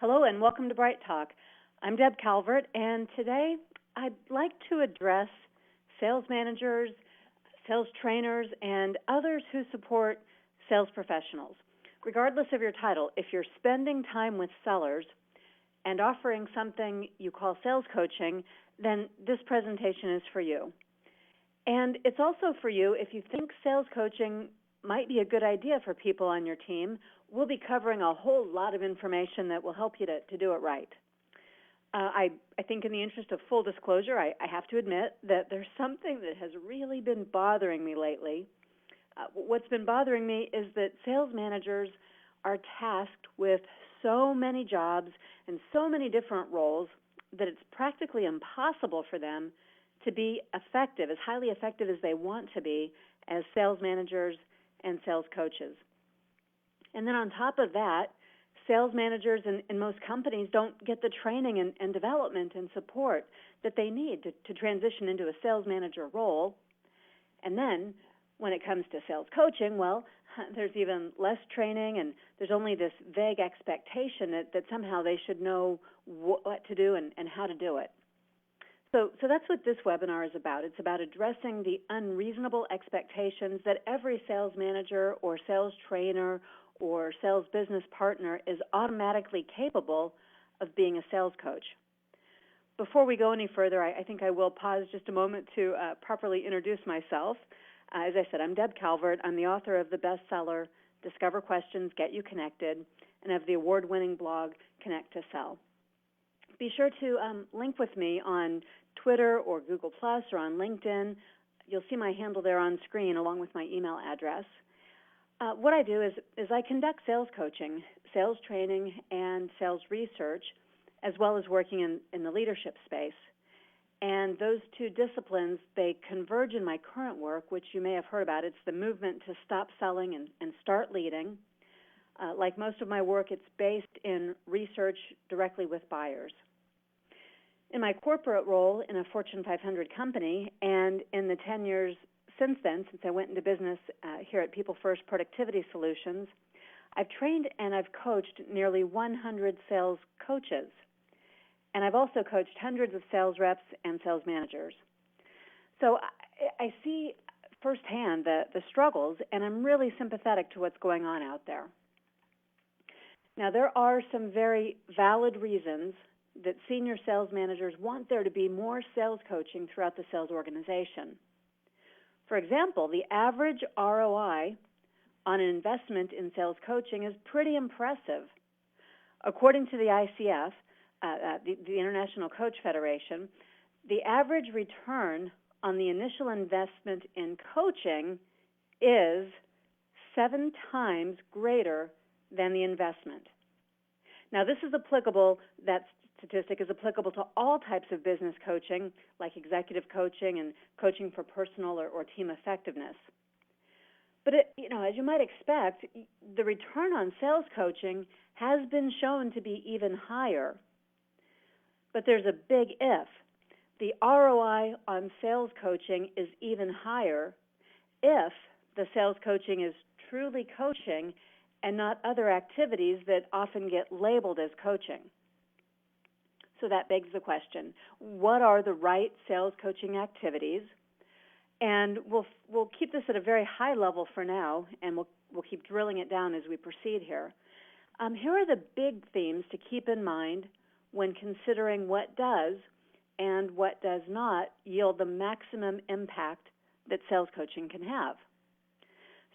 Hello and welcome to Bright Talk. I'm Deb Calvert, and today I'd like to address sales managers, sales trainers, and others who support sales professionals. Regardless of your title, if you're spending time with sellers and offering something you call sales coaching, then this presentation is for you. And it's also for you if you think sales coaching might be a good idea for people on your team. We'll be covering a whole lot of information that will help you to do it right. I think in the interest of full disclosure, I have to admit that there's something that has really been bothering me lately. What's been bothering me is that sales managers are tasked with so many jobs and so many different roles that it's practically impossible for them to be effective, as highly effective as they want to be as sales managers and sales coaches. And then on top of that, sales managers in most companies don't get the training and development and support that they need to transition into a sales manager role. And then when it comes to sales coaching, well, there's even less training, and there's only this vague expectation that somehow they should know what to do and how to do it. So that's what this webinar is about. It's about addressing the unreasonable expectations that every sales manager or sales trainer or sales business partner is automatically capable of being a sales coach. Before we go any further, I think I will pause just a moment to properly introduce myself. As I said, I'm Deb Calvert. I'm the author of the bestseller, Discover Questions, Get You Connected, and of the award-winning blog, Connect to Sell. Be sure to link with me on Twitter or Google Plus or on LinkedIn. You'll see my handle there on screen along with my email address. What I do is I conduct sales coaching, sales training, and sales research, as well as working in the leadership space. And those two disciplines, they converge in my current work, which you may have heard about. It's the movement to stop selling and start leading. Like most of my work, it's based in research directly with buyers. In my corporate role in a Fortune 500 company, and in the 10 years since then, since I went into business here at People First Productivity Solutions, I've trained and I've coached nearly 100 sales coaches. And I've also coached hundreds of sales reps and sales managers. So I see firsthand the struggles, and I'm really sympathetic to what's going on out there. Now, there are some very valid reasons that senior sales managers want there to be more sales coaching throughout the sales organization. For example, the average ROI on an investment in sales coaching is pretty impressive. According to the ICF, the International Coach Federation, the average return on the initial investment in coaching is 7 times greater than the investment. Now, this is applicable, that statistic is applicable to all types of business coaching, like executive coaching and coaching for personal or team effectiveness. But, as you might expect, the return on sales coaching has been shown to be even higher. But there's a big if. The ROI on sales coaching is even higher if the sales coaching is truly coaching and not other activities that often get labeled as coaching. So that begs the question, what are the right sales coaching activities? And we'll keep this at a very high level for now, and we'll keep drilling it down as we proceed here. Here are the big themes to keep in mind when considering what does and what does not yield the maximum impact that sales coaching can have.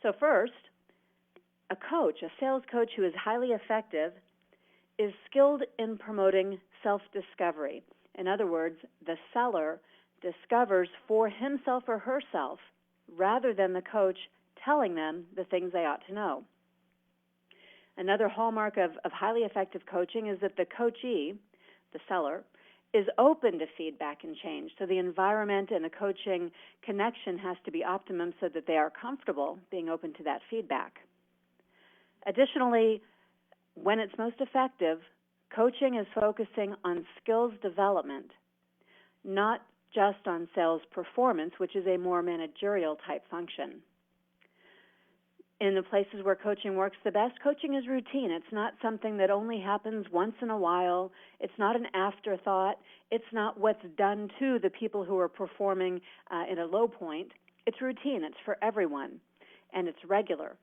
So first, a sales coach who is highly effective, is skilled in promoting self-discovery. In other words, the seller discovers for himself or herself rather than the coach telling them the things they ought to know. Another hallmark of highly effective coaching is that the coachee, the seller, is open to feedback and change. So the environment and the coaching connection has to be optimum so that they are comfortable being open to that feedback. Additionally, when it's most effective, coaching is focusing on skills development, not just on sales performance, which is a more managerial type function. In the places where coaching works the best, coaching is routine. It's not something that only happens once in a while. It's not an afterthought. It's not what's done to the people who are performing in a low point. It's routine. It's for everyone, and it's regular.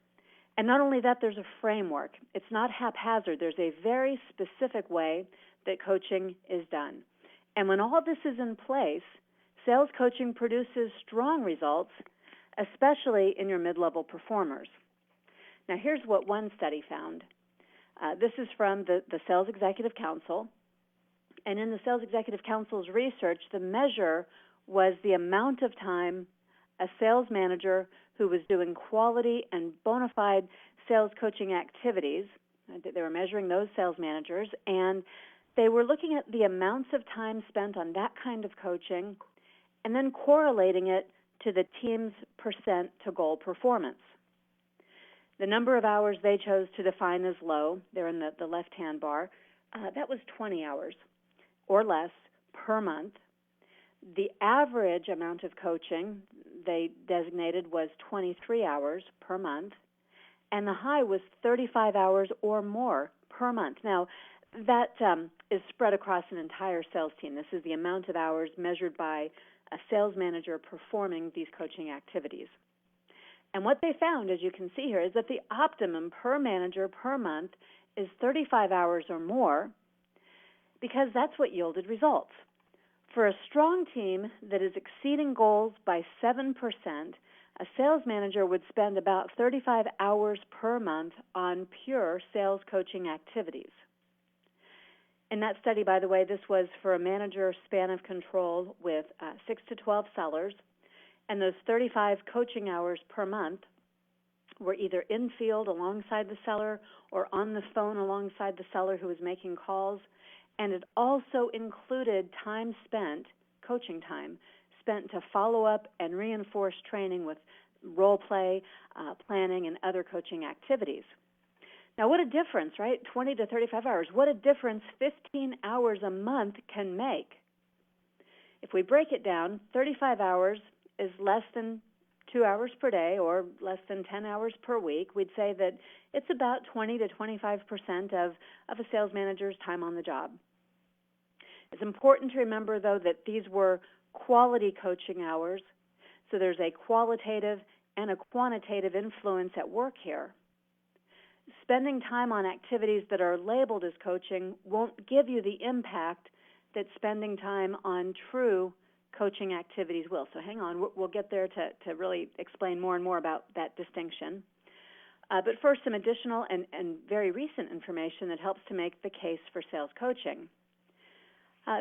And not only that, there's a framework. It's not haphazard. There's a very specific way that coaching is done. And when all this is in place, sales coaching produces strong results, especially in your mid-level performers. Now, here's what one study found. This is from the Sales Executive Council. And in the Sales Executive Council's research, the measure was the amount of time a sales manager who was doing quality and bona fide sales coaching activities, they were measuring those sales managers, and they were looking at the amounts of time spent on that kind of coaching and then correlating it to the team's percent to goal performance. The number of hours they chose to define as low, they're in the left-hand bar, that was 20 hours or less per month. The average amount of coaching they designated was 23 hours per month, and the high was 35 hours or more per month. Now, that is spread across an entire sales team. This is the amount of hours measured by a sales manager performing these coaching activities. And what they found, as you can see here, is that the optimum per manager per month is 35 hours or more, because that's what yielded results. For a strong team that is exceeding goals by 7%, a sales manager would spend about 35 hours per month on pure sales coaching activities. In that study, by the way, this was for a manager span of control with 6 to 12 sellers, and those 35 coaching hours per month were either in field alongside the seller or on the phone alongside the seller who was making calls, and it also included time spent, coaching time, spent to follow up and reinforce training with role play, planning, and other coaching activities. Now, what a difference, right? 20 to 35 hours. What a difference 15 hours a month can make. If we break it down, 35 hours is less than 2 hours per day or less than 10 hours per week. We'd say that it's about 20 to 25% of a sales manager's time on the job. It's important to remember, though, that these were quality coaching hours, so there's a qualitative and a quantitative influence at work here. Spending time on activities that are labeled as coaching won't give you the impact that spending time on true coaching activities will. So hang on, we'll get there to really explain more and more about that distinction. But first, some additional and very recent information that helps to make the case for sales coaching.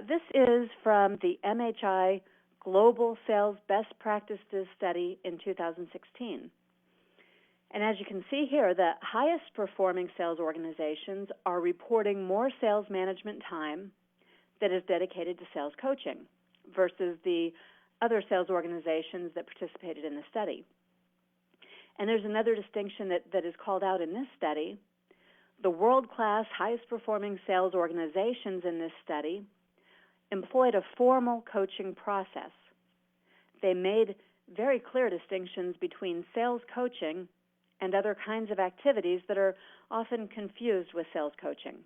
This is from the MHI Global Sales Best Practices Study in 2016. And as you can see here, the highest performing sales organizations are reporting more sales management time that is dedicated to sales coaching versus the other sales organizations that participated in the study. And there's another distinction that is called out in this study. The world-class, highest-performing sales organizations in this study employed a formal coaching process. They made very clear distinctions between sales coaching and other kinds of activities that are often confused with sales coaching.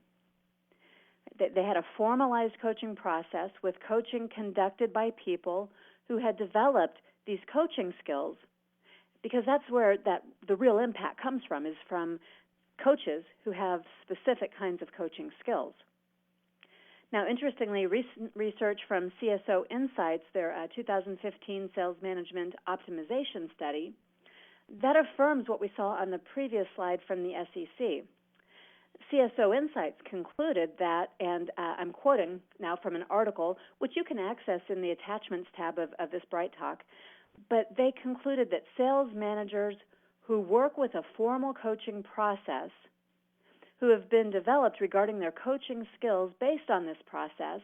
They had a formalized coaching process with coaching conducted by people who had developed these coaching skills, because that's where the real impact comes from, is from coaches who have specific kinds of coaching skills. Now, interestingly, recent research from CSO Insights, their 2015 Sales Management Optimization Study, that affirms what we saw on the previous slide from the SEC. CSO Insights concluded that, and I'm quoting now from an article, which you can access in the attachments tab of this Bright Talk, but they concluded that sales managers who work with a formal coaching process, who have been developed regarding their coaching skills based on this process,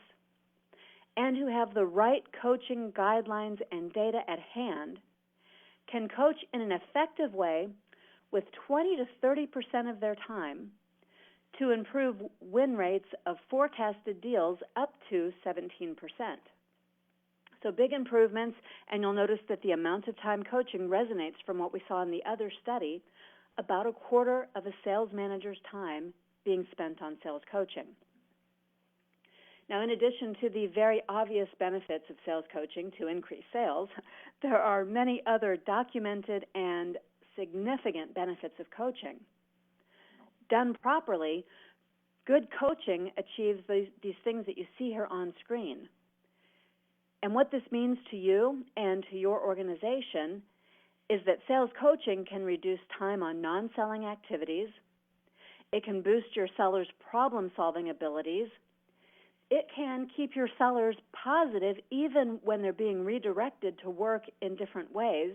and who have the right coaching guidelines and data at hand, can coach in an effective way with 20 to 30% of their time to improve win rates of forecasted deals up to 17%. So big improvements, and you'll notice that the amount of time coaching resonates from what we saw in the other study about a quarter of a sales manager's time being spent on sales coaching. Now, in addition to the very obvious benefits of sales coaching to increase sales, there are many other documented and significant benefits of coaching. Done properly, good coaching achieves these things that you see here on screen. And what this means to you and to your organization is that sales coaching can reduce time on non-selling activities. It can boost your sellers' problem-solving abilities. It can keep your sellers positive even when they're being redirected to work in different ways.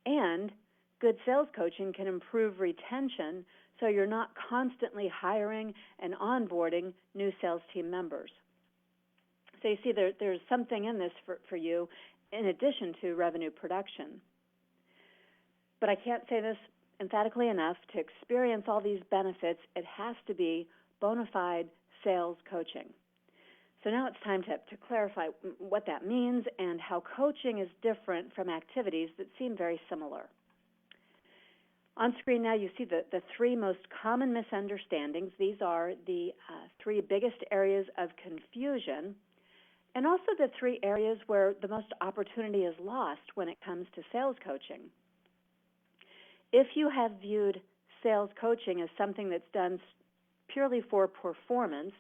And good sales coaching can improve retention so you're not constantly hiring and onboarding new sales team members. So you see there's something in this for you in addition to revenue production. But I can't say this emphatically enough. To experience all these benefits, it has to be bona fide sales coaching. So now it's time to clarify what that means and how coaching is different from activities that seem very similar. On screen now you see the three most common misunderstandings. These are the three biggest areas of confusion and also the three areas where the most opportunity is lost when it comes to sales coaching. If you have viewed sales coaching as something that's done purely for performance,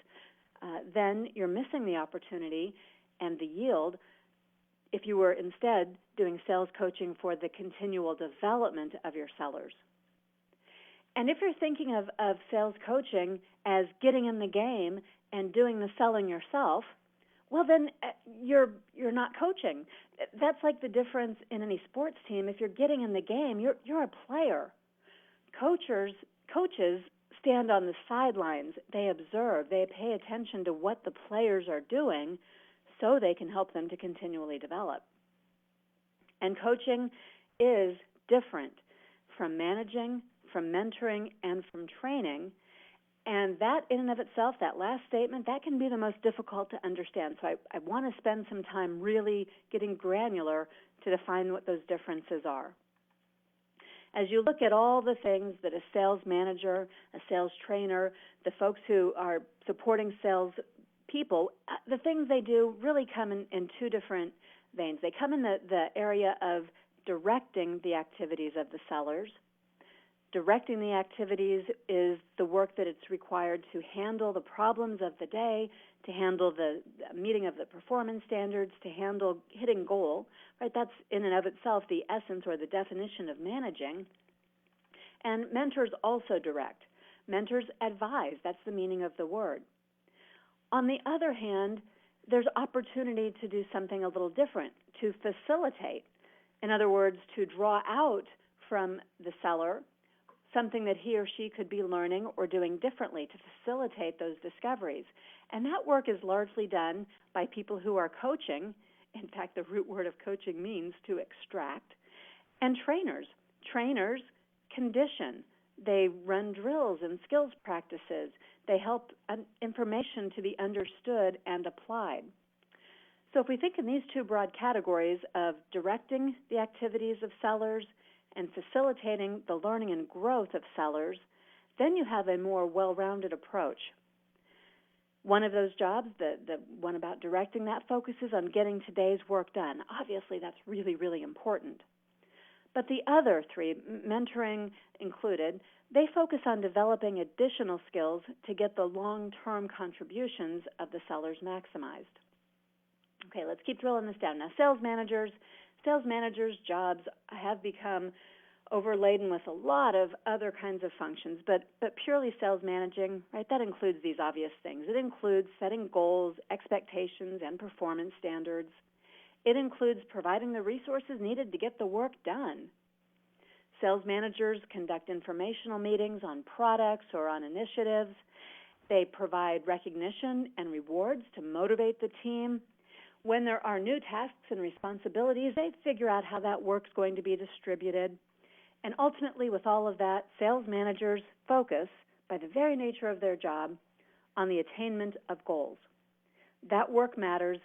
then you're missing the opportunity and the yield if you were instead doing sales coaching for the continual development of your sellers. And if you're thinking of sales coaching as getting in the game and doing the selling yourself, well, then you're not coaching. That's like the difference in any sports team. If you're getting in the game, you're a player. Coaches stand on the sidelines. They observe. They pay attention to what the players are doing so they can help them to continually develop. And coaching is different from managing, from mentoring, and from training. And that in and of itself, that last statement, that can be the most difficult to understand. So I want to spend some time really getting granular to define what those differences are. As you look at all the things that a sales manager, a sales trainer, the folks who are supporting sales people, the things they do really come in two different veins. They come in the area of directing the activities of the sellers. Directing the activities is the work that it's required to handle the problems of the day, to handle the meeting of the performance standards, to handle hitting goal. Right? That's in and of itself the essence or the definition of managing. And mentors also direct. Mentors advise. That's the meaning of the word. On the other hand, there's opportunity to do something a little different, to facilitate. In other words, to draw out from the seller something that he or she could be learning or doing differently to facilitate those discoveries. And that work is largely done by people who are coaching. In fact, the root word of coaching means to extract. And trainers. Trainers condition. They run drills and skills practices. They help information to be understood and applied. So if we think in these two broad categories of directing the activities of sellers and facilitating the learning and growth of sellers, then you have a more well-rounded approach. One of those jobs, the one about directing, that focuses on getting today's work done. Obviously, that's really, really important. But the other three, mentoring included, they focus on developing additional skills to get the long-term contributions of the sellers maximized. Okay, let's keep drilling this down. Now, sales managers' jobs have become overladen with a lot of other kinds of functions, but purely sales managing, right, that includes these obvious things. It includes setting goals, expectations, and performance standards. It includes providing the resources needed to get the work done. Sales managers conduct informational meetings on products or on initiatives. They provide recognition and rewards to motivate the team. When there are new tasks and responsibilities, they figure out how that work's going to be distributed. And ultimately, with all of that, sales managers focus, by the very nature of their job, on the attainment of goals. That work matters.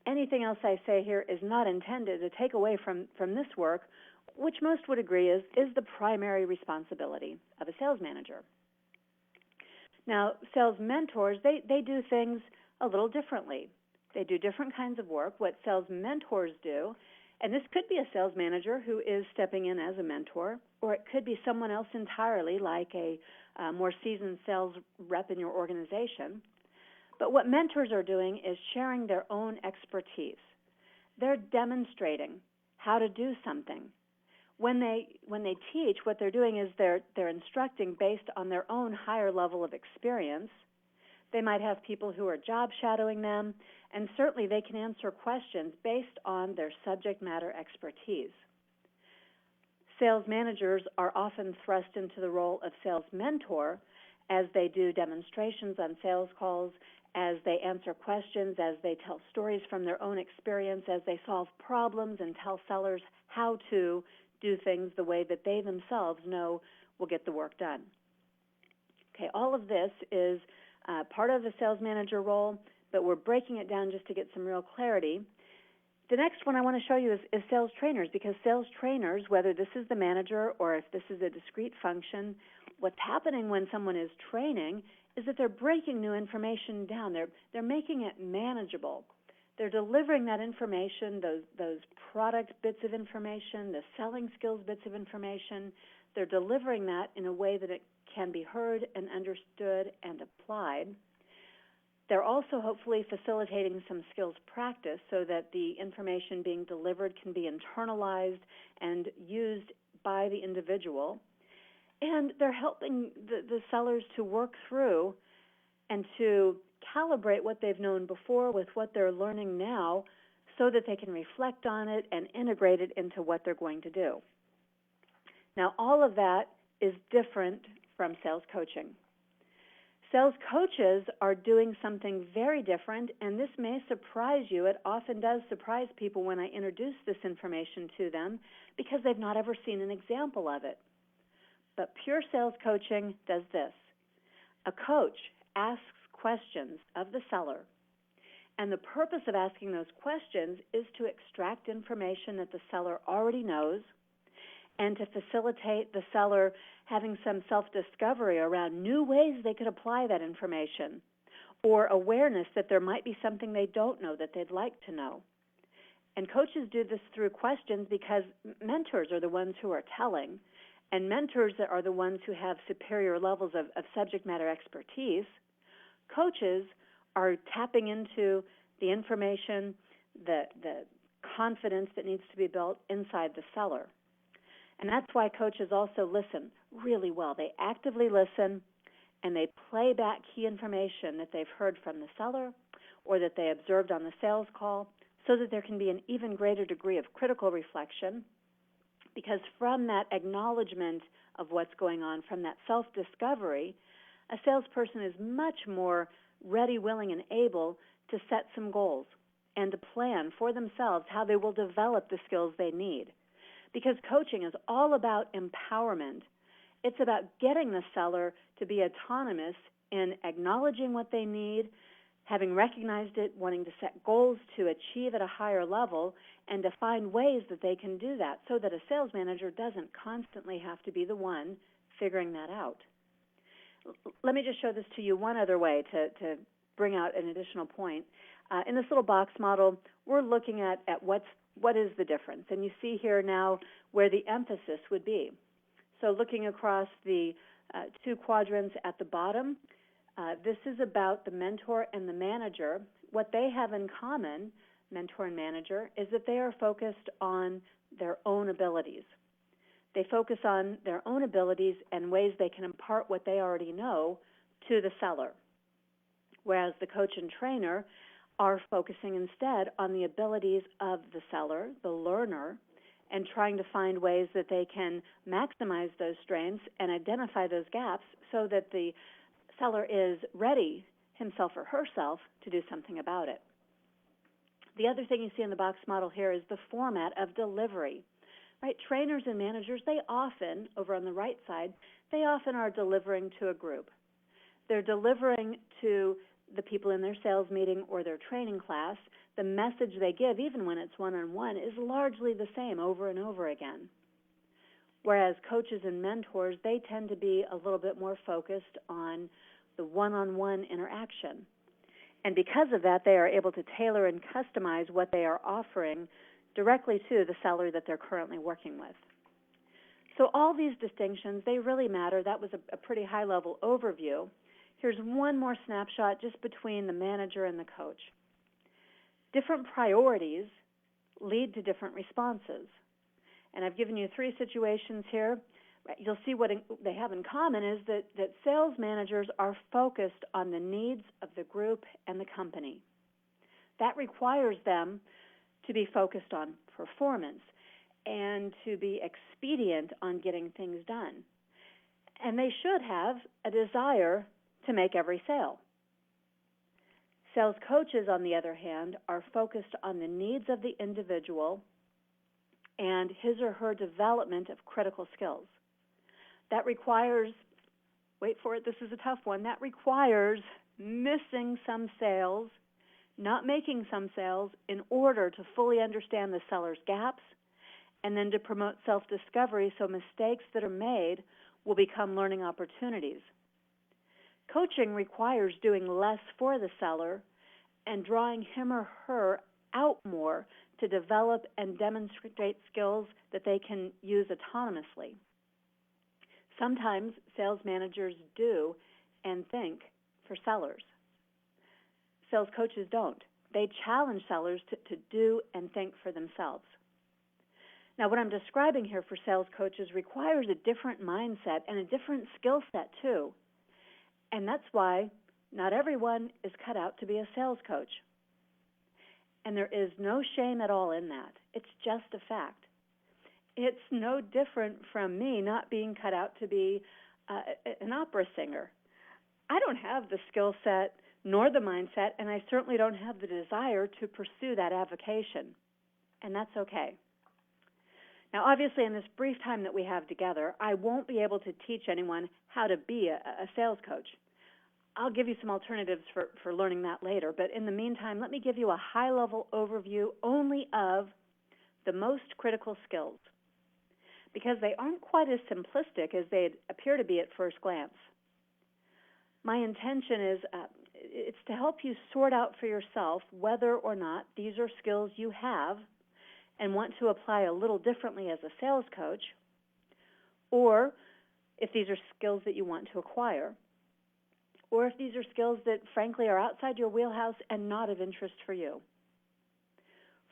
Anything else I say here is not intended to take away from this work which most would agree is the primary responsibility of a sales manager. Now, sales mentors, they do things a little differently. They do different kinds of work. What sales mentors do, and this could be a sales manager who is stepping in as a mentor, or it could be someone else entirely, like a more seasoned sales rep in your organization. But what mentors are doing is sharing their own expertise. They're demonstrating how to do something. When they teach, what they're doing is they're instructing based on their own higher level of experience. They might have people who are job shadowing them, and certainly they can answer questions based on their subject matter expertise. Sales managers are often thrust into the role of sales mentor as they do demonstrations on sales calls, as they answer questions, as they tell stories from their own experience, as they solve problems and tell sellers how to do things the way that they themselves know will get the work done. Okay, all of this is part of the sales manager role, but we're breaking it down just to get some real clarity. The next one I want to show you is sales trainers, because sales trainers, whether this is the manager or if this is a discrete function, what's happening when someone is training is that they're breaking new information down. They're making it manageable. They're delivering that information, those product bits of information, the selling skills bits of information. They're delivering that in a way that it can be heard and understood and applied. They're also hopefully facilitating some skills practice so that the information being delivered can be internalized and used by the individual. And they're helping the sellers to work through and to calibrate what they've known before with what they're learning now so that they can reflect on it and integrate it into what they're going to do. Now, all of that is different from sales coaching. Sales coaches are doing something very different, and this may surprise you. It often does surprise people when I introduce this information to them because they've not ever seen an example of it. But pure sales coaching does this. A coach asks questions of the seller, and the purpose of asking those questions is to extract information that the seller already knows and to facilitate the seller having some self-discovery around new ways they could apply that information, or awareness that there might be something they don't know that they'd like to know. And coaches do this through questions because mentors are the ones who are telling, and mentors are the ones who have superior levels of subject matter expertise. Coaches are tapping into the information, the confidence that needs to be built inside the seller. And that's why coaches also listen really well. They actively listen, and they play back key information that they've heard from the seller or that they observed on the sales call so that there can be an even greater degree of critical reflection, because from that acknowledgement of what's going on, from that self-discovery, a salesperson is much more ready, willing, and able to set some goals and to plan for themselves how they will develop the skills they need. Because coaching is all about empowerment. It's about getting the seller to be autonomous in acknowledging what they need, having recognized it, wanting to set goals to achieve at a higher level, and to find ways that they can do that so that a sales manager doesn't constantly have to be the one figuring that out. Let me just show this to you one other way to bring out an additional point. In this little box model, we're looking at what is the difference. And you see here now where the emphasis would be. So looking across the two quadrants at the bottom, this is about the mentor and the manager. What they have in common, mentor and manager, is that they are focused on their own abilities. They focus on their own abilities and ways they can impart what they already know to the seller. Whereas the coach and trainer are focusing instead on the abilities of the seller, the learner, and trying to find ways that they can maximize those strengths and identify those gaps so that the seller is ready, himself or herself, to do something about it. The other thing you see in the box model here is the format of delivery. Right? Trainers and managers, they often, over on the right side, they often are delivering to a group. They're delivering to the people in their sales meeting or their training class. The message they give, even when it's one-on-one, is largely the same over and over again. whereas coaches and mentors, they tend to be a little bit more focused on the one-on-one interaction. And because of that, they are able to tailor and customize what they are offering directly to the seller that they're currently working with. So all these distinctions, they really matter. That was a pretty high-level overview. Here's one more snapshot just between the manager and the coach. Different priorities lead to different responses. And I've given you 3 situations here. You'll see what they have in common is that sales managers are focused on the needs of the group and the company. That requires them to be focused on performance and to be expedient on getting things done. And they should have a desire to make every sale. Sales coaches, on the other hand, are focused on the needs of the individual and his or her development of critical skills. That requires, wait for it, this is a tough one, that requires missing some sales, not making some sales in order to fully understand the seller's gaps and then to promote self-discovery so mistakes that are made will become learning opportunities. Coaching requires doing less for the seller and drawing him or her out more to develop and demonstrate skills that they can use autonomously. Sometimes sales managers do and think for sellers. Sales coaches don't. They challenge sellers to do and think for themselves. Now, what I'm describing here for sales coaches requires a different mindset and a different skill set, too. And that's why not everyone is cut out to be a sales coach. And there is no shame at all in that. It's just a fact. It's no different from me not being cut out to be an opera singer. I don't have the skill set nor the mindset, and I certainly don't have the desire to pursue that avocation. And that's okay. Now, obviously, in this brief time that we have together, I won't be able to teach anyone how to be a sales coach. I'll give you some alternatives for learning that later, but in the meantime, let me give you a high-level overview only of the most critical skills, because they aren't quite as simplistic as they appear to be at first glance. My intention is it's to help you sort out for yourself whether or not these are skills you have and want to apply a little differently as a sales coach, or if these are skills that you want to acquire, or if these are skills that, frankly, are outside your wheelhouse and not of interest for you.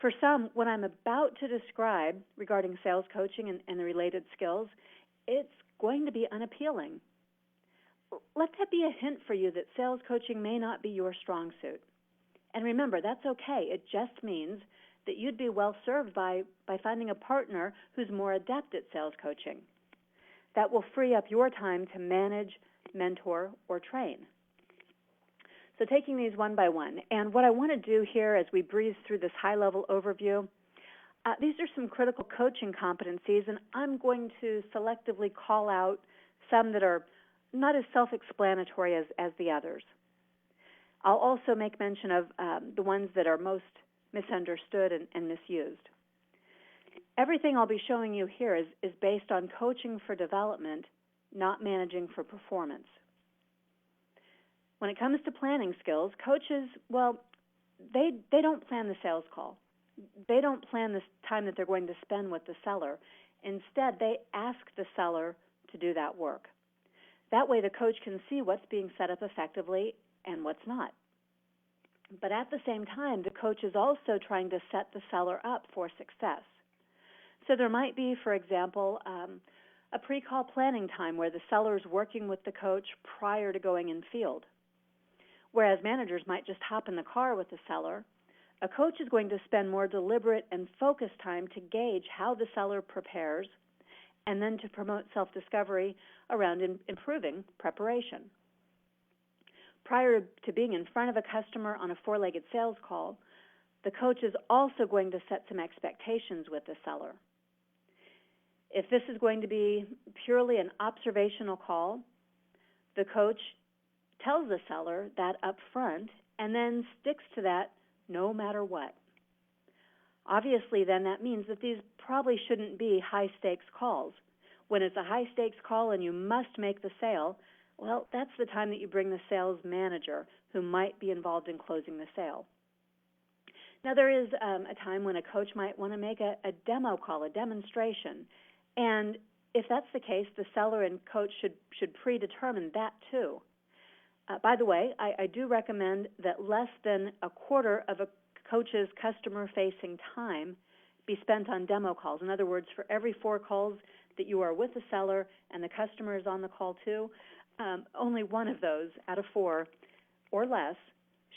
For some, what I'm about to describe regarding sales coaching and the related skills, it's going to be unappealing. Let that be a hint for you that sales coaching may not be your strong suit. And remember, that's okay. It just means that you'd be well served by finding a partner who's more adept at sales coaching. That will free up your time to manage, mentor, or train. So taking these one by one, and what I want to do here as we breeze through this high-level overview, these are some critical coaching competencies, and I'm going to selectively call out some that are not as self-explanatory as the others. I'll also make mention of the ones that are most misunderstood and misused. Everything I'll be showing you here is based on coaching for development, not managing for performance. When it comes to planning skills, coaches, well, they don't plan the sales call. They don't plan the time that they're going to spend with the seller. Instead, they ask the seller to do that work. That way the coach can see what's being set up effectively and what's not. But at the same time, the coach is also trying to set the seller up for success. So there might be, for example, a pre-call planning time where the seller is working with the coach prior to going in field. Whereas managers might just hop in the car with the seller, a coach is going to spend more deliberate and focused time to gauge how the seller prepares and then to promote self-discovery around improving preparation. Prior to being in front of a customer on a four-legged sales call, the coach is also going to set some expectations with the seller. If this is going to be purely an observational call, the coach tells the seller that up front and then sticks to that no matter what. Obviously, then, that means that these probably shouldn't be high-stakes calls. When it's a high-stakes call and you must make the sale, well, that's the time that you bring the sales manager who might be involved in closing the sale. Now, there is a time when a coach might want to make a demo call, a demonstration. And if that's the case, the seller and coach should predetermine that too. By the way, I do recommend that less than a quarter of a coach's customer-facing time be spent on demo calls. In other words, for every 4 calls that you are with the seller and the customer is on the call too, only one of those out of 4 or less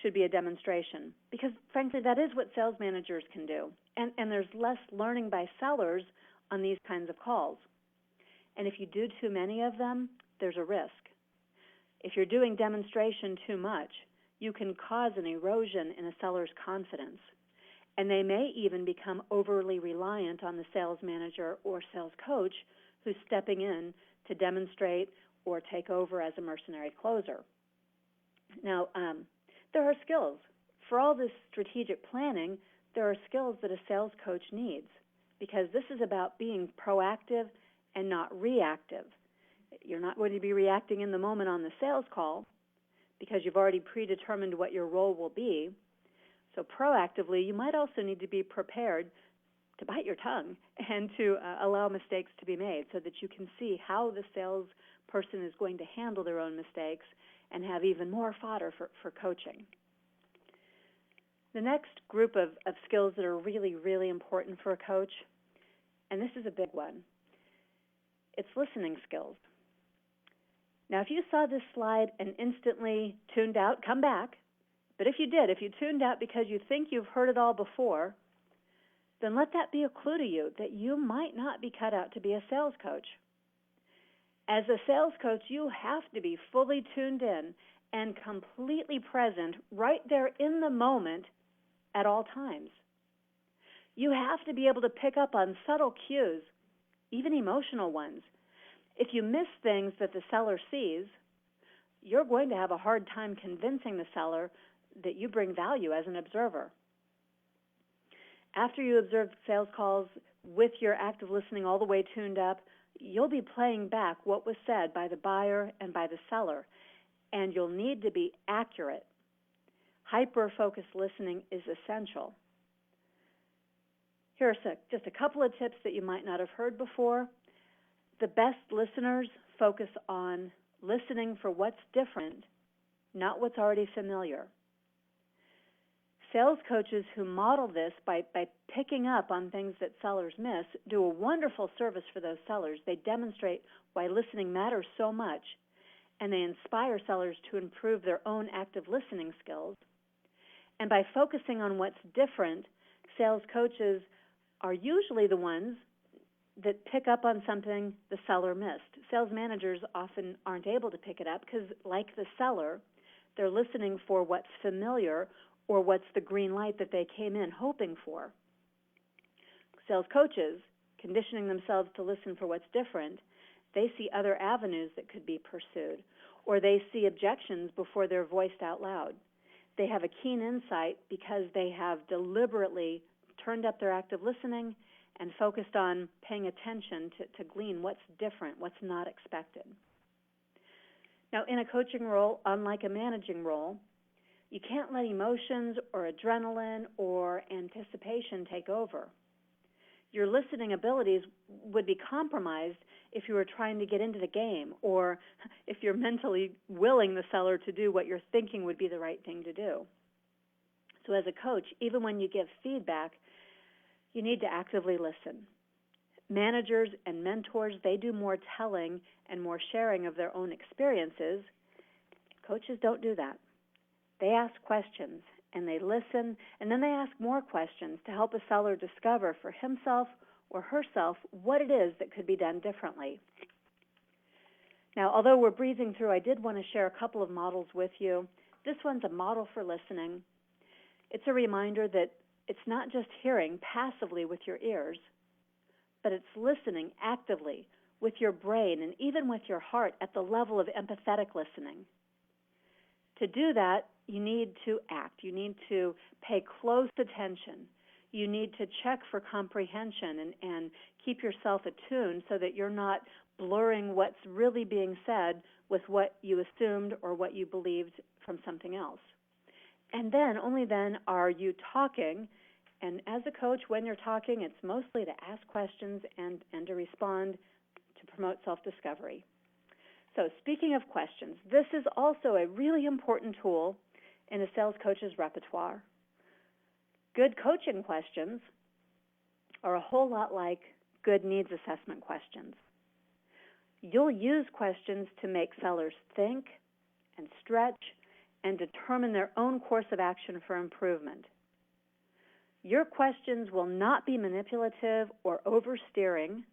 should be a demonstration, because frankly that is what sales managers can do, and there's less learning by sellers on these kinds of calls. And if you do too many of them, there's a risk. If you're doing demonstration too much, you can cause an erosion in a seller's confidence, and they may even become overly reliant on the sales manager or sales coach who's stepping in to demonstrate or take over as a mercenary closer. Now, there are skills. For all this strategic planning, there are skills that a sales coach needs, because this is about being proactive and not reactive. You're not going to be reacting in the moment on the sales call because you've already predetermined what your role will be. So proactively, you might also need to be prepared to bite your tongue and to allow mistakes to be made so that you can see how the salesperson is going to handle their own mistakes and have even more fodder for coaching. The next group of skills that are really, really important for a coach, and this is a big one, it's listening skills. Now, if you saw this slide and instantly tuned out, come back. But if you did, if you tuned out because you think you've heard it all before, then let that be a clue to you that you might not be cut out to be a sales coach. As a sales coach, you have to be fully tuned in and completely present right there in the moment at all times. You have to be able to pick up on subtle cues, even emotional ones. If you miss things that the seller sees, you're going to have a hard time convincing the seller that you bring value as an observer. After you observe sales calls with your active listening all the way tuned up, you'll be playing back what was said by the buyer and by the seller, and you'll need to be accurate. Hyper-focused listening is essential. Here are just a couple of tips that you might not have heard before. The best listeners focus on listening for what's different, not what's already familiar. Sales coaches who model this by picking up on things that sellers miss do a wonderful service for those sellers. They demonstrate why listening matters so much, and they inspire sellers to improve their own active listening skills. And by focusing on what's different, sales coaches are usually the ones that pick up on something the seller missed. Sales managers often aren't able to pick it up because, like the seller, they're listening for what's familiar or what's the green light that they came in hoping for. Sales coaches, conditioning themselves to listen for what's different, they see other avenues that could be pursued, or they see objections before they're voiced out loud. They have a keen insight because they have deliberately turned up their active listening and focused on paying attention to glean what's different, what's not expected. Now, in a coaching role, unlike a managing role, you can't let emotions or adrenaline or anticipation take over. Your listening abilities would be compromised if you were trying to get into the game, or if you're mentally willing the seller to do what you're thinking would be the right thing to do. So as a coach, even when you give feedback, you need to actively listen. Managers and mentors, they do more telling and more sharing of their own experiences. Coaches don't do that. They ask questions, and they listen, and then they ask more questions to help a seller discover for himself or herself what it is that could be done differently. Now, although we're breezing through, I did want to share a couple of models with you. This one's a model for listening. It's a reminder that it's not just hearing passively with your ears, but it's listening actively with your brain and even with your heart at the level of empathetic listening. To do that, you need to act. You need to pay close attention. You need to check for comprehension and keep yourself attuned so that you're not blurring what's really being said with what you assumed or what you believed from something else. And then, only then, are you talking. And as a coach, when you're talking, it's mostly to ask questions and to respond to promote self-discovery. So speaking of questions, this is also a really important tool in a sales coach's repertoire. Good coaching questions are a whole lot like good needs assessment questions. You'll use questions to make sellers think and stretch and determine their own course of action for improvement. Your questions will not be manipulative or oversteering.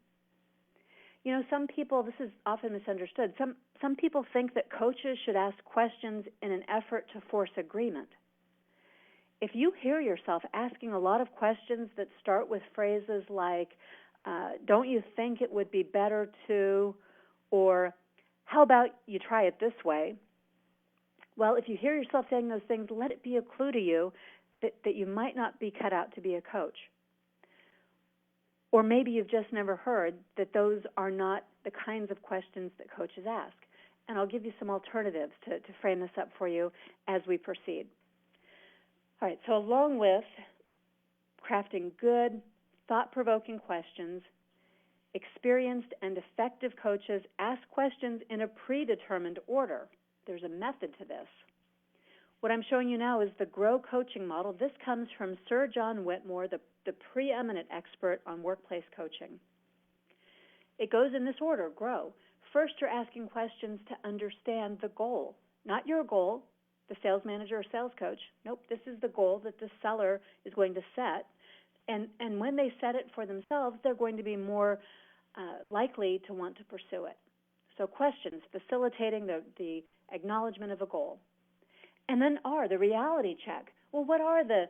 You know, some people, this is often misunderstood, some people think that coaches should ask questions in an effort to force agreement. If you hear yourself asking a lot of questions that start with phrases like, don't you think it would be better to, or how about you try it this way? Well, if you hear yourself saying those things, let it be a clue to you that you might not be cut out to be a coach. Or maybe you've just never heard that those are not the kinds of questions that coaches ask. And I'll give you some alternatives to frame this up for you as we proceed. All right, so along with crafting good, thought-provoking questions, experienced and effective coaches ask questions in a predetermined order. There's a method to this. What I'm showing you now is the GROW coaching model. This comes from Sir John Whitmore, the preeminent expert on workplace coaching. It goes in this order, GROW. First, you're asking questions to understand the goal, not your goal, the sales manager or sales coach. Nope, this is the goal that the seller is going to set. And when they set it for themselves, they're going to be more likely to want to pursue it. So questions, facilitating the acknowledgement of a goal. And then R, the reality check. Well, what are the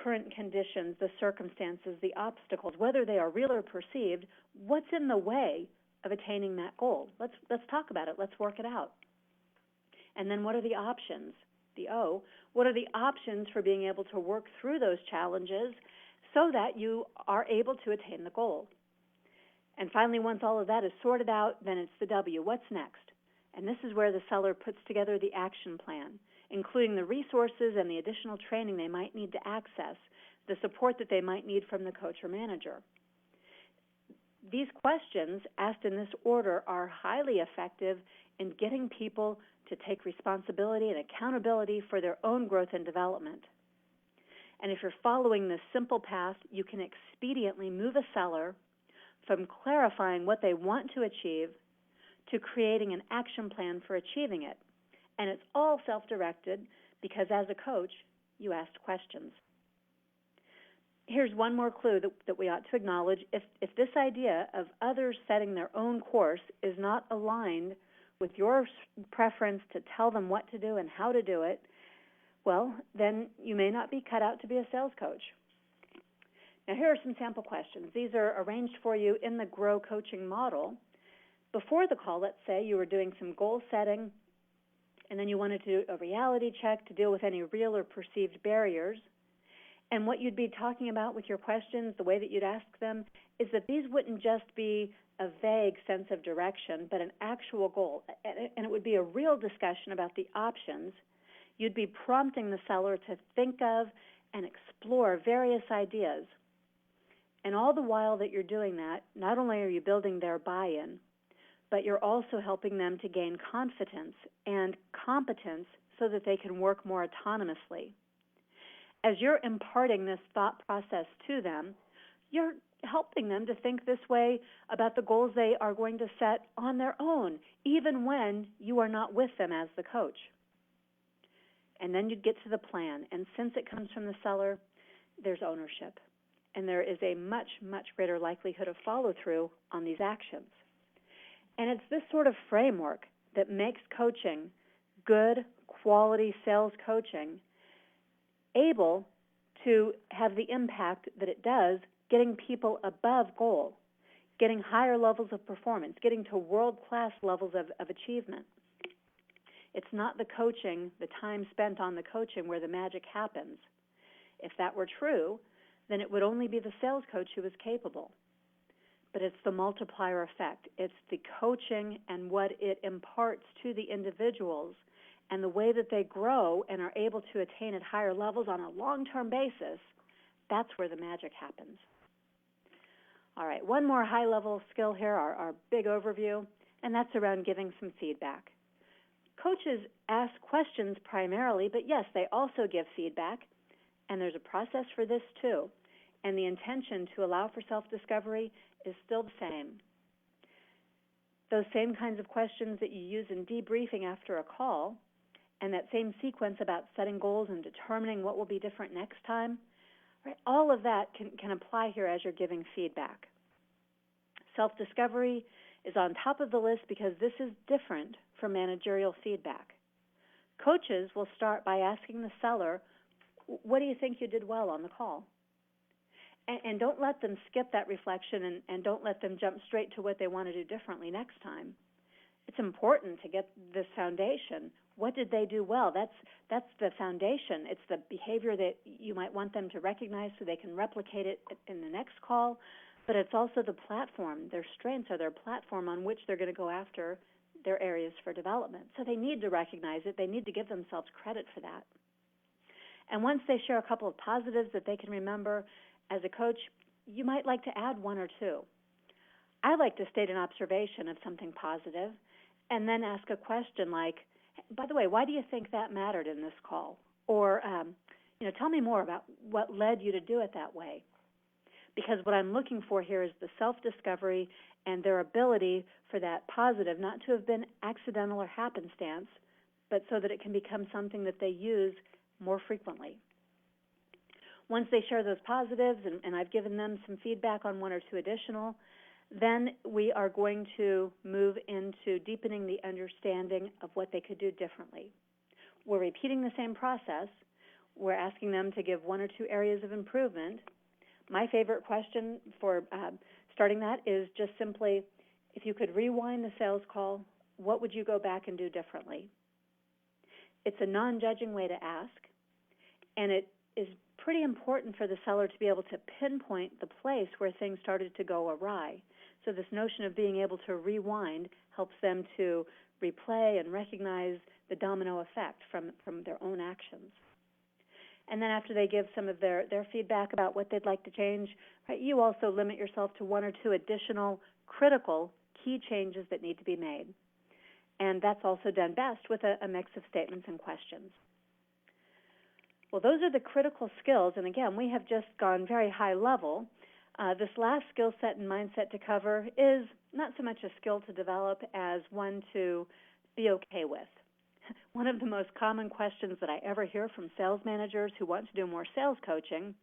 current conditions, the circumstances, the obstacles, whether they are real or perceived? What's in the way of attaining that goal? Let's talk about it. Let's work it out. And then what are the options? The O, what are the options for being able to work through those challenges so that you are able to attain the goal? And finally, once all of that is sorted out, then it's the W, what's next? And this is where the seller puts together the action plan, including the resources and the additional training they might need to access, the support that they might need from the coach or manager. These questions, asked in this order, are highly effective in getting people to take responsibility and accountability for their own growth and development. And if you're following this simple path, you can expediently move a seller from clarifying what they want to achieve to creating an action plan for achieving it. And it's all self-directed because as a coach, you asked questions. Here's one more clue that we ought to acknowledge. If this idea of others setting their own course is not aligned with your preference to tell them what to do and how to do it, well, then you may not be cut out to be a sales coach. Now, here are some sample questions. These are arranged for you in the GROW coaching model. Before the call, let's say you were doing some goal setting, and then you wanted to do a reality check to deal with any real or perceived barriers. And what you'd be talking about with your questions, the way that you'd ask them, is that these wouldn't just be a vague sense of direction, but an actual goal. And it would be a real discussion about the options. You'd be prompting the seller to think of and explore various ideas. And all the while that you're doing that, not only are you building their buy-in, but you're also helping them to gain confidence and competence so that they can work more autonomously. As you're imparting this thought process to them, you're helping them to think this way about the goals they are going to set on their own, even when you are not with them as the coach. And then you'd get to the plan. And since it comes from the seller, there's ownership. And there is a much, much greater likelihood of follow-through on these actions. And it's this sort of framework that makes coaching, good, quality sales coaching, able to have the impact that it does, getting people above goal, getting higher levels of performance, getting to world-class levels of achievement. It's not the coaching, the time spent on the coaching where the magic happens. If that were true, then it would only be the sales coach who is capable. but it's the multiplier effect. It's the coaching and what it imparts to the individuals and the way that they grow and are able to attain at higher levels on a long-term basis. That's where the magic happens. All right, one more high-level skill here, our big overview, and that's around giving some feedback. Coaches ask questions primarily, but yes, they also give feedback, and there's a process for this too. And the intention to allow for self-discovery is still the same. Those same kinds of questions that you use in debriefing after a call, and that same sequence about setting goals and determining what will be different next time, right? All of that can apply here as you're giving feedback. Self-discovery is on top of the list because this is different from managerial feedback. Coaches will start by asking the seller, what do you think you did well on the call? And don't let them skip that reflection and don't let them jump straight to what they want to do differently next time. It's important to get this foundation. What did they do well? That's the foundation. It's the behavior that you might want them to recognize so they can replicate it in the next call, but it's also the platform. Their strengths are their platform on which they're going to go after their areas for development. So they need to recognize it. They need to give themselves credit for that. And once they share a couple of positives that they can remember, as a coach, you might like to add one or two. I like to state an observation of something positive and then ask a question like, by the way, why do you think that mattered in this call? Or, tell me more about what led you to do it that way. Because what I'm looking for here is the self-discovery and their ability for that positive not to have been accidental or happenstance, but so that it can become something that they use more frequently. Once they share those positives, and I've given them some feedback on one or two additional, then we are going to move into deepening the understanding of what they could do differently. We're repeating the same process. We're asking them to give one or two areas of improvement. My favorite question for starting that is just simply, if you could rewind the sales call, what would you go back and do differently? It's a non-judging way to ask, and it is pretty important for the seller to be able to pinpoint the place where things started to go awry. So this notion of being able to rewind helps them to replay and recognize the domino effect from their own actions. And then after they give some of their feedback about what they'd like to change, right, you also limit yourself to one or two additional critical key changes that need to be made. And that's also done best with a mix of statements and questions. Well, those are the critical skills, and again, we have just gone very high level. This last skill set and mindset to cover is not so much a skill to develop as one to be okay with. One of the most common questions that I ever hear from sales managers who want to do more sales coaching,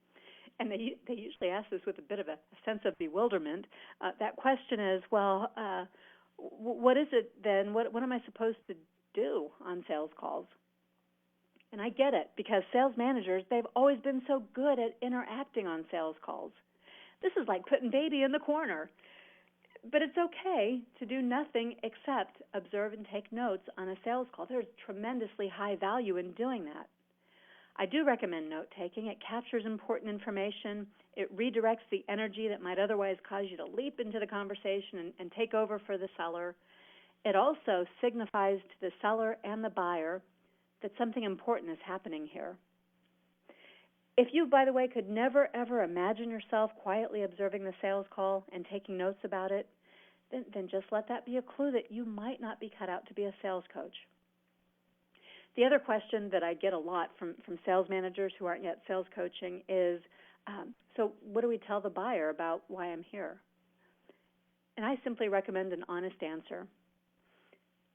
and they usually ask this with a bit of a sense of bewilderment, that question is, well, what is it then? What am I supposed to do on sales calls? And I get it, because sales managers, they've always been so good at interacting on sales calls. This is like putting baby in the corner. But it's okay to do nothing except observe and take notes on a sales call. There's tremendously high value in doing that. I do recommend note-taking. It captures important information. It redirects the energy that might otherwise cause you to leap into the conversation and take over for the seller. It also signifies to the seller and the buyer that something important is happening here. If you, by the way, could never, ever imagine yourself quietly observing the sales call and taking notes about it, then just let that be a clue that you might not be cut out to be a sales coach. The other question that I get a lot from sales managers who aren't yet sales coaching is, so what do we tell the buyer about why I'm here? And I simply recommend an honest answer.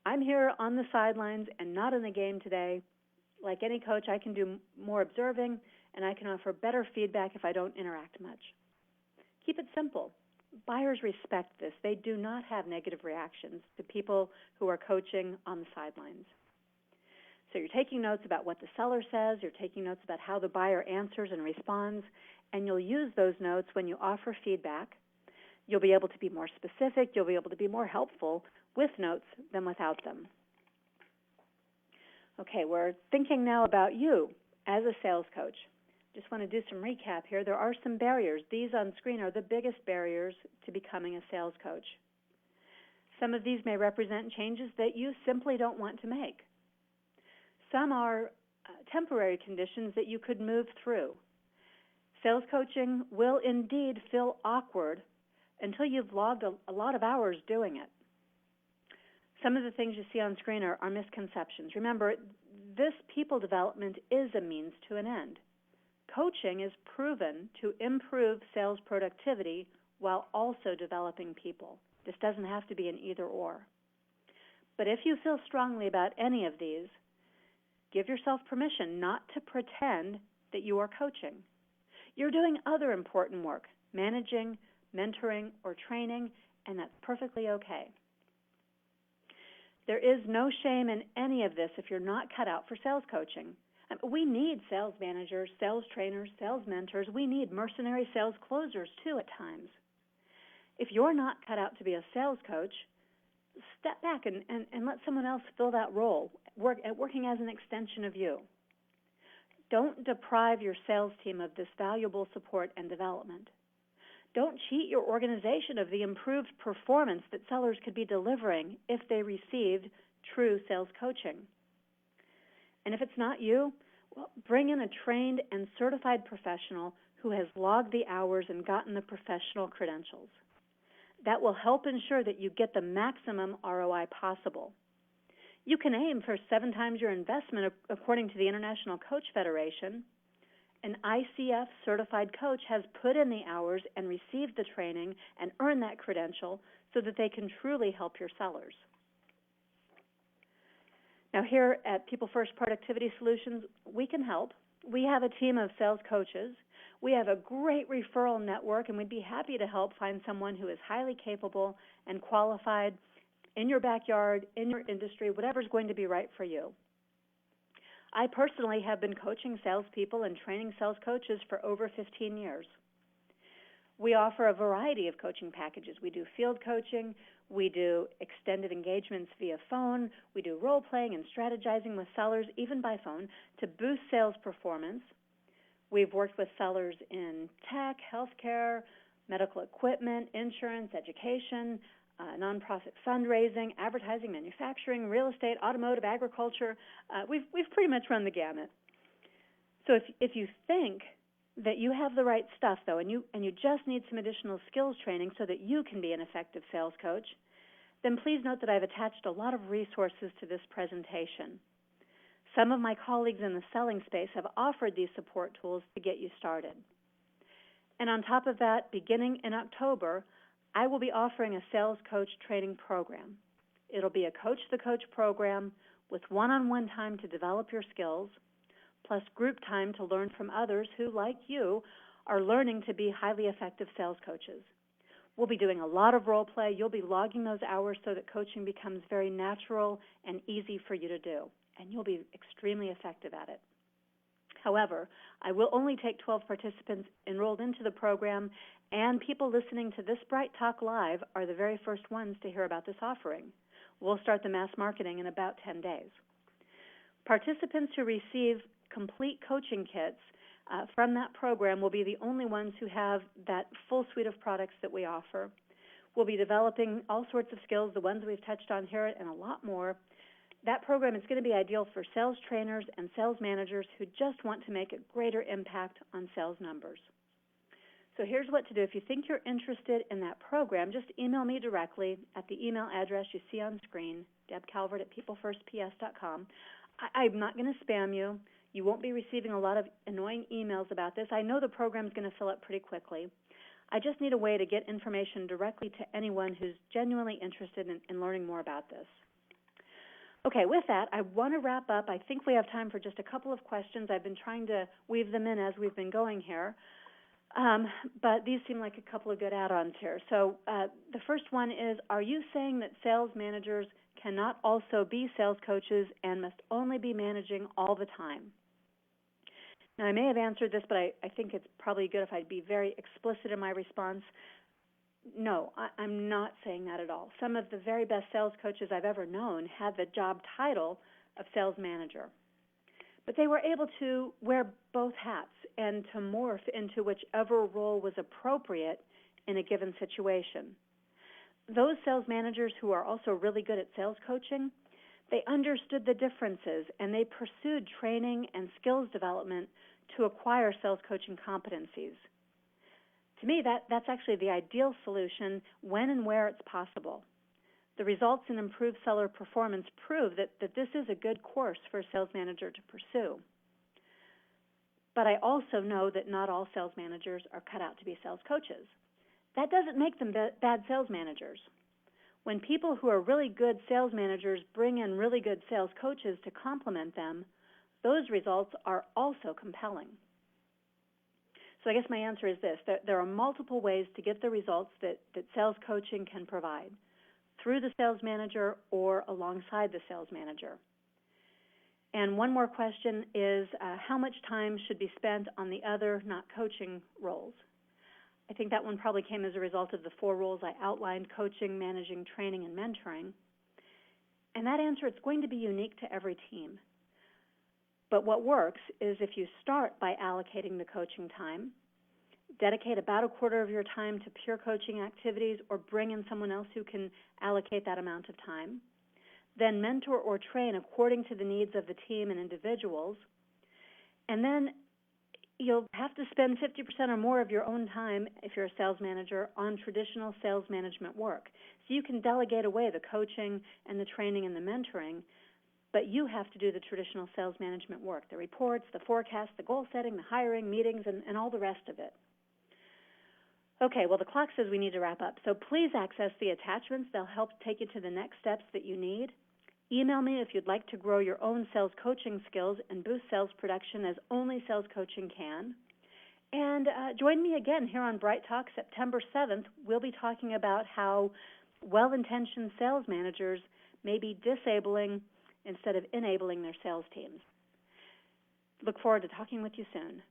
I'm here on the sidelines and not in the game today. Like any coach, I can do more observing, and I can offer better feedback if I don't interact much. Keep it simple. Buyers respect this. They do not have negative reactions to people who are coaching on the sidelines. So you're taking notes about what the seller says, you're taking notes about how the buyer answers and responds, and you'll use those notes when you offer feedback. You'll be able to be more specific, you'll be able to be more helpful with notes than without them. Okay, we're thinking now about you as a sales coach. Just want to do some recap here. There are some barriers. These on screen are the biggest barriers to becoming a sales coach. Some of these may represent changes that you simply don't want to make. Some are temporary conditions that you could move through. Sales coaching will indeed feel awkward until you've logged a lot of hours doing it. Some of the things you see on screen are misconceptions. Remember, this people development is a means to an end. Coaching is proven to improve sales productivity while also developing people. This doesn't have to be an either-or. But if you feel strongly about any of these, give yourself permission not to pretend that you are coaching. You're doing other important work, managing, mentoring, or training, and that's perfectly okay. There is no shame in any of this if you're not cut out for sales coaching. We need sales managers, sales trainers, sales mentors. We need mercenary sales closers, too, at times. If you're not cut out to be a sales coach, step back and let someone else fill that role, working as an extension of you. Don't deprive your sales team of this valuable support and development. Don't cheat your organization of the improved performance that sellers could be delivering if they received true sales coaching. And if it's not you, well, bring in a trained and certified professional who has logged the hours and gotten the professional credentials. That will help ensure that you get the maximum ROI possible. You can aim for 7 times your investment according to the International Coach Federation. An ICF certified coach has put in the hours and received the training and earned that credential so that they can truly help your sellers. Now here at People First Productivity Solutions, we can help. We have a team of sales coaches. We have a great referral network, and we'd be happy to help find someone who is highly capable and qualified in your backyard, in your industry, whatever's going to be right for you. I personally have been coaching salespeople and training sales coaches for over 15 years. We offer a variety of coaching packages. We do field coaching. We do extended engagements via phone. We do role-playing and strategizing with sellers, even by phone, to boost sales performance. We've worked with sellers in tech, healthcare, medical equipment, insurance, education, nonprofit fundraising, advertising, manufacturing, real estate, automotive, agriculture. We've pretty much run the gamut. So if you think that you have the right stuff, though, and you just need some additional skills training so that you can be an effective sales coach, then please note that I've attached a lot of resources to this presentation. Some of my colleagues in the selling space have offered these support tools to get you started. And on top of that, beginning in October, I will be offering a sales coach training program. It'll be a coach-the-coach program with one-on-one time to develop your skills, plus group time to learn from others who, like you, are learning to be highly effective sales coaches. We'll be doing a lot of role play. You'll be logging those hours so that coaching becomes very natural and easy for you to do, and you'll be extremely effective at it. However, I will only take 12 participants enrolled into the program, and people listening to this Bright Talk Live are the very first ones to hear about this offering. We'll start the mass marketing in about 10 days. Participants who receive complete coaching kits from that program will be the only ones who have that full suite of products that we offer. We'll be developing all sorts of skills, the ones we've touched on here, and a lot more. That program is going to be ideal for sales trainers and sales managers who just want to make a greater impact on sales numbers. So here's what to do. If you think you're interested in that program, just email me directly at the email address you see on screen, debcalvert@peoplefirstps.com. I'm not going to spam you. You won't be receiving a lot of annoying emails about this. I know the program's going to fill up pretty quickly. I just need a way to get information directly to anyone who's genuinely interested in learning more about this. Okay, with that, I want to wrap up. I think we have time for just a couple of questions. I've been trying to weave them in as we've been going here, but these seem like a couple of good add-ons here. So the first one is, are you saying that sales managers cannot also be sales coaches and must only be managing all the time? Now, I may have answered this, but I think it's probably good if I'd be very explicit in my response. No, I'm not saying that at all. Some of the very best sales coaches I've ever known had the job title of sales manager. But they were able to wear both hats and to morph into whichever role was appropriate in a given situation. Those sales managers who are also really good at sales coaching, they understood the differences and they pursued training and skills development to acquire sales coaching competencies. To me, that's actually the ideal solution when and where it's possible. The results in improved seller performance prove that this is a good course for a sales manager to pursue. But I also know that not all sales managers are cut out to be sales coaches. That doesn't make them bad sales managers. When people who are really good sales managers bring in really good sales coaches to complement them, those results are also compelling. So I guess my answer is this. There are multiple ways to get the results that sales coaching can provide, through the sales manager or alongside the sales manager. And one more question is, how much time should be spent on the other, not coaching roles? I think that one probably came as a result of the 4 roles I outlined: coaching, managing, training, and mentoring. And that answer, it's going to be unique to every team. But what works is if you start by allocating the coaching time, dedicate about a quarter of your time to pure coaching activities or bring in someone else who can allocate that amount of time, then mentor or train according to the needs of the team and individuals, and then you'll have to spend 50% or more of your own time, if you're a sales manager, on traditional sales management work. So you can delegate away the coaching and the training and the mentoring, but you have to do the traditional sales management work, the reports, the forecasts, the goal setting, the hiring, meetings, and all the rest of it. Okay, well, the clock says we need to wrap up, so please access the attachments. They'll help take you to the next steps that you need. Email me if you'd like to grow your own sales coaching skills and boost sales production as only sales coaching can. And join me again here on Bright Talk September 7th. We'll be talking about how well-intentioned sales managers may be disabling instead of enabling their sales teams. Look forward to talking with you soon.